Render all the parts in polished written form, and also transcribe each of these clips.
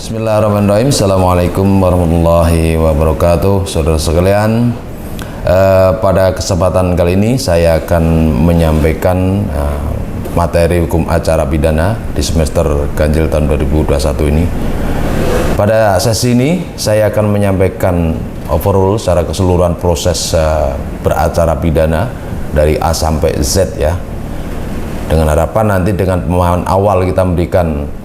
Bismillahirrahmanirrahim. Assalamualaikum warahmatullahi wabarakatuh. Saudara sekalian, pada kesempatan kali ini saya akan menyampaikan materi hukum acara pidana di semester ganjil tahun 2021 ini. Pada sesi ini saya akan menyampaikan overall secara keseluruhan proses beracara pidana dari A sampai Z ya. Dengan harapan nanti dengan pemahaman awal kita memberikan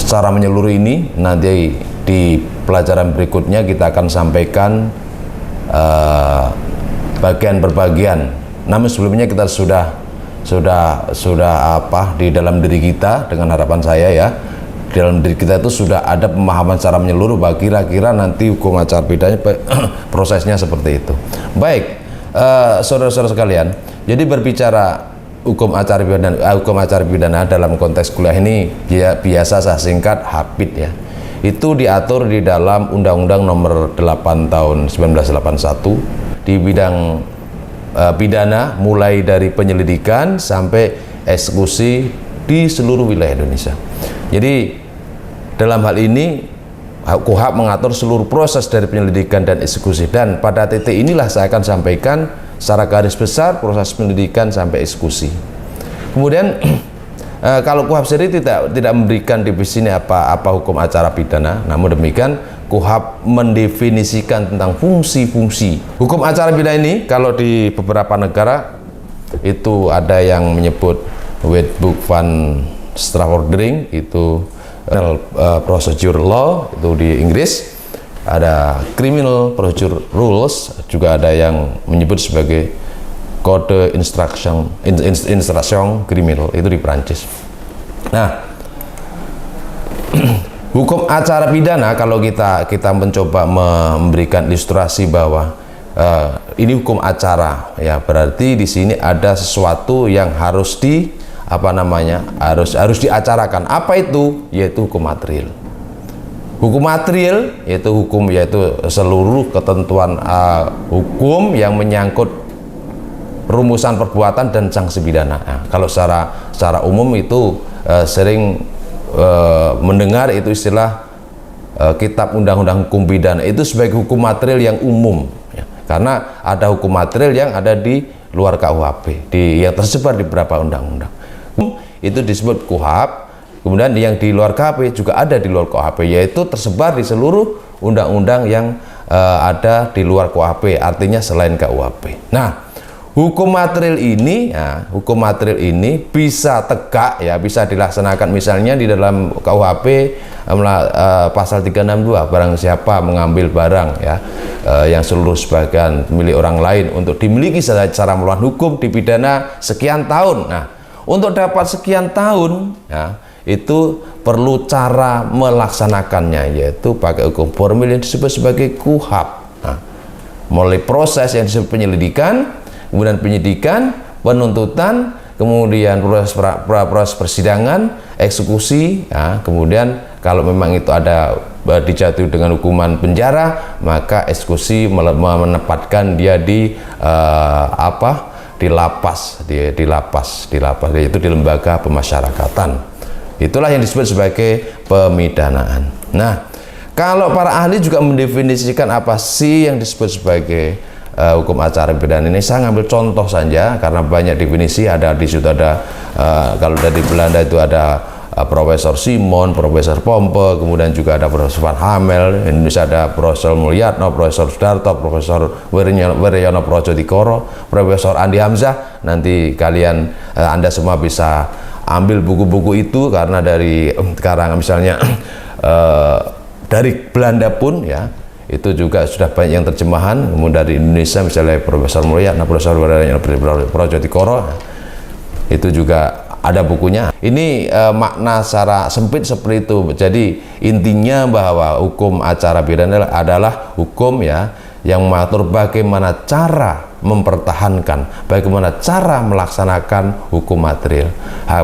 secara menyeluruh ini, nanti di pelajaran berikutnya kita akan sampaikan bagian per bagian. Namun sebelumnya kita sudah di dalam diri kita, dengan harapan saya ya, di dalam diri kita itu sudah ada pemahaman secara menyeluruh bagi kira-kira nanti hukum acara pidana prosesnya seperti itu. Baik, saudara-saudara sekalian, jadi berbicara hukum acara pidana dalam konteks kuliah ini biasa saya singkat HAPID ya. Itu diatur di dalam Undang-Undang Nomor 8 Tahun 1981 di bidang pidana, mulai dari penyelidikan sampai eksekusi di seluruh wilayah Indonesia. Jadi dalam hal ini KUHP mengatur seluruh proses dari penyelidikan dan eksekusi, dan pada titik inilah saya akan sampaikan secara garis besar proses penyidikan sampai eksekusi. Kemudian kalau KUHP sendiri tidak memberikan definisi apa hukum acara pidana, namun demikian KUHP mendefinisikan tentang fungsi-fungsi hukum acara pidana ini. Kalau di beberapa negara itu ada yang menyebut Wetbook van Strafvordering, itu procedure law itu di Inggris. Ada criminal procedure rules, juga ada yang menyebut sebagai kode instruction criminal, itu di Prancis. Nah, hukum acara pidana, kalau kita mencoba memberikan ilustrasi bahwa ini hukum acara ya, berarti di sini ada sesuatu yang harus harus diacarakan. Apa itu? Yaitu hukum material. Hukum material yaitu seluruh ketentuan hukum yang menyangkut rumusan perbuatan dan sanksi pidana. Nah, kalau secara umum itu sering mendengar itu istilah Kitab Undang-Undang Hukum Pidana itu sebagai hukum material yang umum ya. Karena ada hukum material yang ada di luar KUHP, yang tersebar di beberapa undang-undang. Itu disebut KUHP. Kemudian yang di luar KUHP juga ada di luar KUHP, yaitu tersebar di seluruh undang-undang yang ada di luar KUHP, artinya selain KUHP. Nah, hukum material ini bisa tegak ya, bisa dilaksanakan misalnya di dalam KUHP pasal 362, barang siapa mengambil barang ya yang seluruh sebagian milik orang lain untuk dimiliki secara melawan hukum dipidana sekian tahun. Nah, untuk dapat sekian tahun ya, itu perlu cara melaksanakannya, yaitu pakai hukum formil yang disebut sebagai KUHP. Nah, mulai proses yang disebut penyelidikan, kemudian penyidikan, penuntutan, kemudian proses persidangan, eksekusi, ya, kemudian kalau memang itu ada dijatuhi dengan hukuman penjara, maka eksekusi menempatkan dia di lapas, yaitu di lembaga pemasyarakatan. Itulah yang disebut sebagai pemidanaan. Nah, kalau para ahli juga mendefinisikan apa sih yang disebut sebagai hukum acara pidana ini, saya ngambil contoh saja karena banyak definisi. Di situ ada kalau dari Belanda itu ada Profesor Simon, Profesor Pompe, kemudian juga ada Profesor Van Hamel. Indonesia ada Profesor Mulyatno, Profesor Sudarto, Profesor Weryono Projodikoro, Profesor Andi Hamzah. Nanti Anda semua bisa ambil buku-buku itu, karena dari karangan misalnya dari Belanda pun ya, itu juga sudah banyak yang terjemahan. Kemudian dari Indonesia misalnya Profesor Mulyatno, Profesor Weryono Projodikoro, itu juga ada bukunya. Ini makna secara sempit seperti itu. Jadi intinya bahwa hukum acara pidana adalah hukum ya yang mengatur bagaimana cara mempertahankan, bagaimana cara melaksanakan hukum material,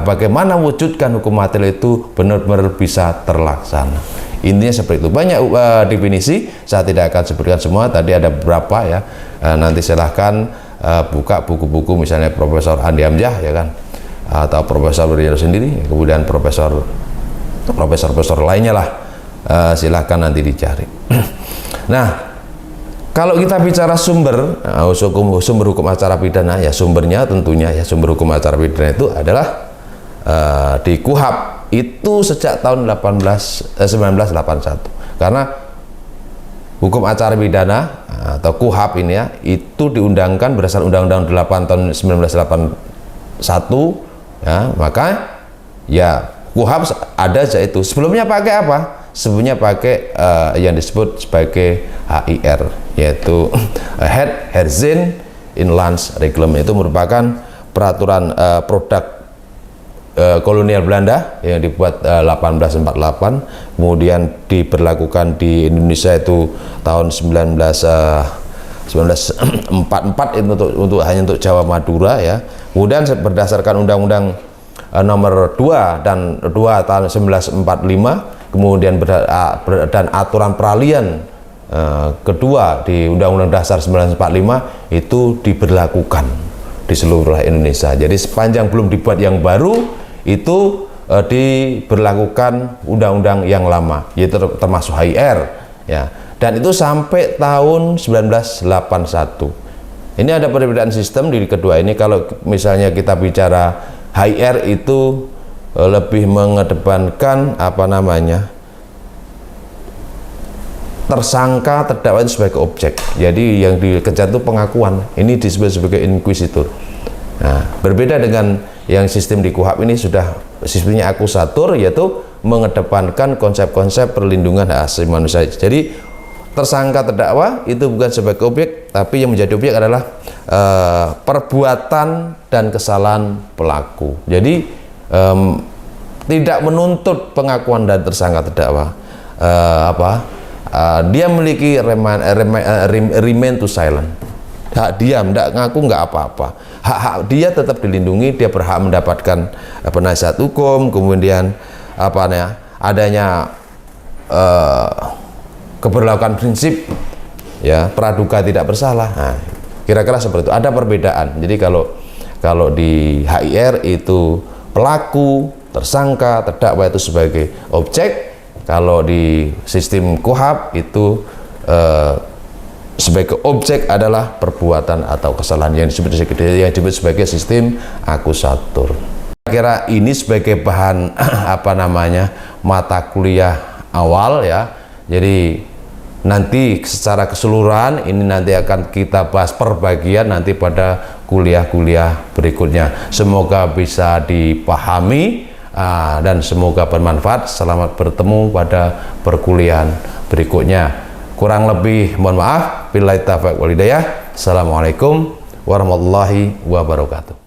bagaimana wujudkan hukum material itu benar-benar bisa terlaksana. Intinya seperti itu. Banyak definisi, saya tidak akan sebutkan semua, tadi ada beberapa ya. Nanti silahkan buka buku-buku misalnya Profesor Andi Hamzah ya kan, atau Profesor Weryono sendiri, kemudian Profesor profesor-profesor lainnya lah, silahkan nanti dicari. Nah, kalau kita bicara sumber hukum acara pidana, ya sumbernya tentunya ya sumber hukum acara pidana itu adalah di KUHP itu sejak tahun 1981. Karena hukum acara pidana atau KUHP ini ya itu diundangkan berdasarkan Undang-Undang 8 tahun 1981 ya, maka ya KUHP ada saja itu. Sebelumnya pakai apa? Sebelumnya pakai yang disebut sebagai HIR, yaitu Heeresgrenzen Inlandsreglement. Itu merupakan peraturan produk kolonial Belanda yang dibuat 1848, kemudian diberlakukan di Indonesia itu tahun 1944 itu hanya untuk Jawa Madura ya. Kemudian berdasarkan Undang-Undang nomor 2 tahun 1945, kemudian dan aturan peralihan kedua di Undang-Undang Dasar 1945 itu diberlakukan di seluruh Indonesia. Jadi sepanjang belum dibuat yang baru itu diberlakukan undang-undang yang lama, yaitu termasuk HIR ya. Dan itu sampai tahun 1981. Ini ada perbedaan sistem di kedua ini. Kalau misalnya kita bicara HIR itu lebih mengedepankan apa namanya, tersangka terdakwa itu sebagai objek. Jadi yang dikejar itu pengakuan. Ini disebut sebagai inkuisitor. Nah, berbeda dengan yang sistem di KUHP ini sudah sistemnya akusatur, yaitu mengedepankan konsep-konsep perlindungan hak asasi manusia. Jadi tersangka terdakwa itu bukan sebagai objek, tapi yang menjadi objek adalah perbuatan dan kesalahan pelaku. Jadi tidak menuntut pengakuan dari tersangka terdakwa, dia memiliki remain to silent, hak diam, tidak ngaku, nggak apa-apa. Hak dia tetap dilindungi, dia berhak mendapatkan penasihat hukum, kemudian adanya keberlakuan prinsip ya praduga tidak bersalah. Nah, kira-kira seperti itu. Ada perbedaan. Jadi kalau di HIR itu pelaku, tersangka, terdakwa itu sebagai objek. Kalau di sistem KUHP itu sebagai objek adalah perbuatan atau kesalahan yang disebut sebagai sistem akusatur. Kira ini sebagai bahan mata kuliah awal ya. Jadi nanti secara keseluruhan ini nanti akan kita bahas per bagian nanti pada kuliah-kuliah berikutnya. Semoga bisa dipahami dan semoga bermanfaat. Selamat bertemu pada perkuliahan berikutnya. Kurang lebih mohon maaf. Billahi taufiq wal hidayah. Assalamualaikum warahmatullahi wabarakatuh.